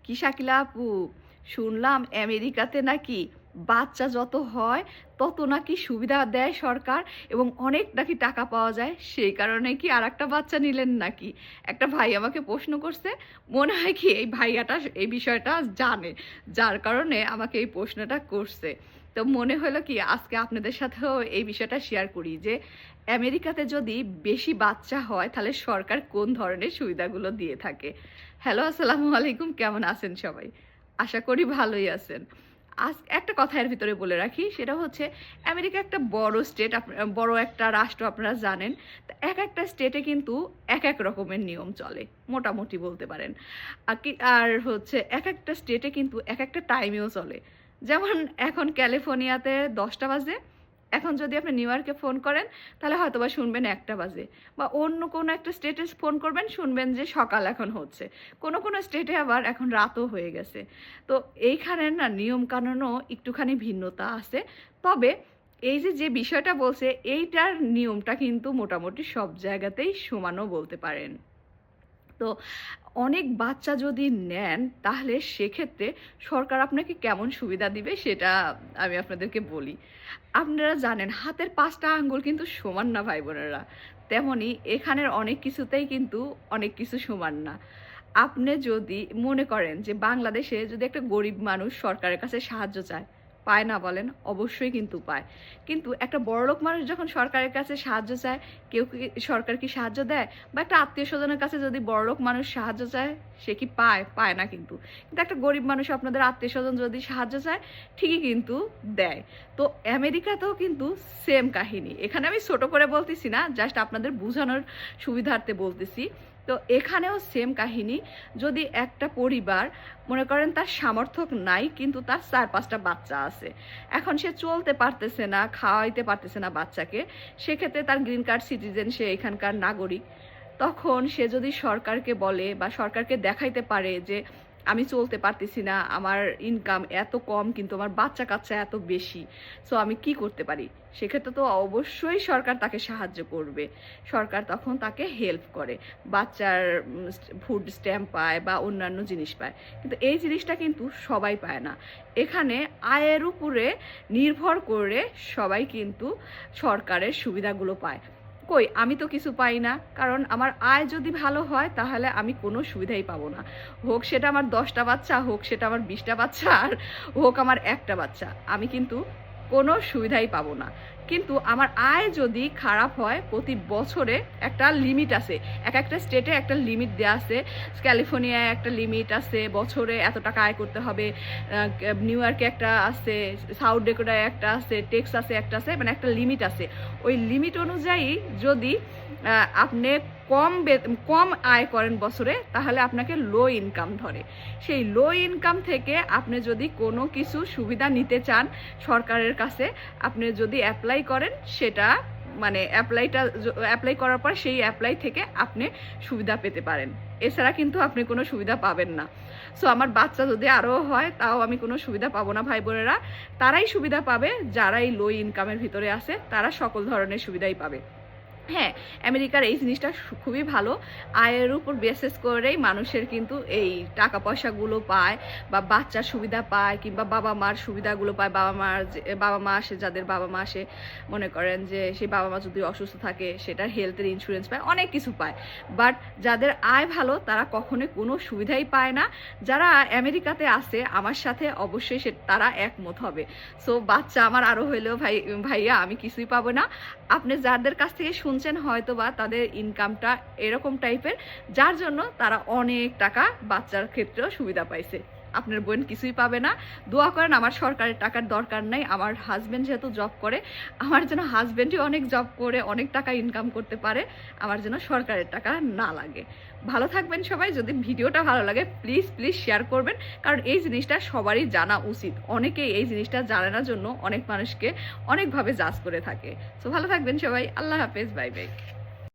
কি শাকিলা আপু, শুনলাম আমেরিকাতে নাকি বাচ্চা যত হয় তত নাকি সুবিধা দেয় সরকার এবং অনেক নাকি টাকা পাওয়া যায়, সেই কারণে কি আর একটা বাচ্চা নিলেন নাকি? একটা ভাই আমাকে প্রশ্ন করছে। মনে হয় কি এই ভাইয়াটা এই বিষয়টা জানে, যার কারণে আমাকে এই প্রশ্নটা করছে। তো মনে হলো কি আজকে আপনাদের সাথেও এই বিষয়টা শেয়ার করি যে আমেরিকাতে যদি বেশি বাচ্চা হয় তাহলে সরকার কোন ধরনের সুবিধাগুলো দিয়ে থাকে। হ্যালো, আসসালামু আলাইকুম, কেমন আছেন সবাই? আশা করি ভালোই আছেন। আজ একটা কথা এর ভিতরে বলে রাখি, সেটা হচ্ছে আমেরিকা একটা বড় স্টেট, বড় একটা রাষ্ট্র, আপনারা জানেন। তো একটা স্টেটে কিন্তু এক রকমের নিয়ম চলে, মোটামুটি বলতে পারেন। আর হচ্ছে একটা স্টেটে কিন্তু একটা টাইমেও চলে। যেমন এখন ক্যালিফোর্নিয়াতে 10টা বাজে, এখন যদি আপনি নিউ ইয়র্কে ফোন করেন তাহলে হয়তোবা শুনবেন 1টা বাজে, বা অন্য কোনো একটা স্টেটে ফোন করবেন শুনবেন যে সকাল এখন হচ্ছে। কোনো স্টেটে আবার এখন রাতও হয়ে গেছে। তো এইখানে না নিয়মকানুনও একটুখানি ভিন্নতা আছে। তবে এই যে বিষয়টা বলছে, এইটার নিয়মটা কিন্তু মোটামুটি সব জায়গাতেই সমানও বলতে পারেন। তো অনেক বাচ্চা যদি নেন তাহলে সেক্ষেত্রে সরকার আপনাকে কেমন সুবিধা দিবে সেটা আমি আপনাদেরকে বলি। আপনারা জানেন হাতের 5টা আঙ্গুল কিন্তু সমান না ভাই বোনেরা। তেমনি এখানের অনেক কিছুতেই কিন্তু অনেক কিছু সমান না। আপনি যদি মনে করেন যে বাংলাদেশে যদি একটা গরিব মানুষ সরকারের কাছে সাহায্য চায়, পায় না বলেন? অবশ্যই কিন্তু পায়। কিন্তু একটা বড়লোক মানুষ যখন সরকারের কাছে সাহায্য চায়, কেউ কি সরকার কি সাহায্য দেয়? বা একটা আত্মীয়স্বজনের কাছে যদি বড়লোক মানুষ সাহায্য চায়, সে কি পায়? পায় না কিন্তু। কিন্তু একটা গরিব মানুষ আপনাদের আত্মীয়স্বজন যদি সাহায্য চায়, ঠিকই কিন্তু দেয়। তো আমেরিকাতেও কিন্তু সেম কাহিনী। এখানে আমি ছোট করে বলতেছি না, জাস্ট আপনাদের বুঝানোর সুবিধার্থে বলতেছি। তো এখানেও সেম কাহিনী। যদি একটা পরিবার মনে করেন তার সামর্থ্য নাই কিন্তু তার 4-5টা বাচ্চা আছে, এখন সে চলতে পারতেছে না, খাওয়াইতে পারতেছে না বাচ্চাকে, সেক্ষেত্রে তার গ্রিন কার্ড সিটিজেন, সে এখানকার নাগরিক। তখন সে যদি সরকারকে বলে বা সরকারকে দেখাইতে পারে যে আমি চলতে পারতেছি না, আমার ইনকাম এত কম কিন্তু আমার বাচ্চা কাচ্চা এত বেশি, সো আমি কি করতে পারি? সেক্ষেত্রে তো অবশ্যই সরকার তাকে সাহায্য করবে। সরকার তখন তাকে হেল্প করে, বাচ্চার ফুড স্ট্যাম্প পায় বা অন্যান্য জিনিস পায়। কিন্তু এই জিনিসটা কিন্তু সবাই পায় না। এখানে আয়ের উপরে নির্ভর করে সবাই কিন্তু সরকারের সুবিধাগুলো পায়। কই আমি তো কিছু পাই না, কারণ আমার আয় যদি ভালো হয় তাহলে আমি কোনো সুবিধাই পাবো না। হোক সেটা আমার 10টা বাচ্চা, হোক সেটা আমার 20টা বাচ্চা, আর হোক আমার একটা বাচ্চা, আমি কিন্তু কোনো সুবিধাই পাবো না। কিন্তু আমার আয় যদি খারাপ হয়, প্রতি বছরে একটা লিমিট আছে, একটা স্টেটে একটা লিমিট দেওয়া আছে। ক্যালিফোর্নিয়ায় একটা লিমিট আছে, বছরে এত টাকা আয় করতে হবে। নিউ ইয়র্কে একটা আছে, সাউথ ডেকোটায় একটা আছে, টেক্সাসে একটা আছে, মানে একটা লিমিট আছে। ওই লিমিট অনুযায়ী যদি আপনি কম আয় করেন বছরে, তাহলে আপনাকে লো ইনকাম ধরে। সেই লো ইনকাম থেকে আপনি যদি কোনো কিছু সুবিধা নিতে চান সরকারের কাছে, আপনি যদি অ্যাপ্লাই করেন, সেটা মানে অ্যাপ্লাই করার পর সেই অ্যাপ্লাই থেকে আপনি সুবিধা পেতে পারেন। এছাড়া কিন্তু আপনি কোনো সুবিধা পাবেন না। সো আমার বাচ্চা যদি আরও হয় তাও আমি কোনো সুবিধা পাবো না ভাই বোনেরা। তারাই সুবিধা পাবে যারা এই লো ইনকামের ভিতরে আছে, তারা সকল ধরনের সুবিধাই পাবে। হ্যাঁ, আমেরিকার এই জিনিসটা খুবই ভালো। আয়ের উপর বেসিস করেই মানুষের কিন্তু এই টাকা পয়সাগুলো পায় বা বাচ্চার সুবিধা পায়, কিংবা বাবা মার সুবিধাগুলো পায়। বাবা মা আসে, যাদের বাবা মা আসে, মনে করেন যে সেই বাবা মা যদি অসুস্থ থাকে সেটার হেলথের ইন্স্যুরেন্স পায়, অনেক কিছু পায়। বাট যাদের আয় ভালো তারা কখনোই কোনো সুবিধাই পায় না। যারা আমেরিকাতে আছে আমার সাথে অবশ্যই তারা একমত হবে। সো বাচ্চা আমার আরও হইলেও ভাইয়া আমি কিছুই পাবো না। আপনি যাদের কাছ থেকে শুনছেন হয়তো বা তাদের ইনকামটা এরকম টাইপের, যার জন্য তারা অনেক টাকা বাচ্চার ক্ষেত্রেও সুবিধা পাইছে। আপনার বোন কিছুই পাবে না। দোয়া করেন আমার সরকারের টাকার দরকার নাই। আমার হাজব্যান্ড যেহেতু জব করে, আমার যেন হাজব্যান্ডই অনেক জব করে অনেক টাকা ইনকাম করতে পারে, আমার যেন সরকারের টাকা না লাগে। ভালো থাকবেন সবাই। যদি ভিডিওটা ভালো লাগে প্লিজ শেয়ার করবেন, কারণ এই জিনিসটা সবারই জানা উচিত। অনেকেই এই জিনিসটা জানে না জন্য অনেক মানুষকে অনেকভাবে জাজ করে থাকে। সো ভালো থাকবেন সবাই। আল্লাহ হাফেজ, বাই বাই।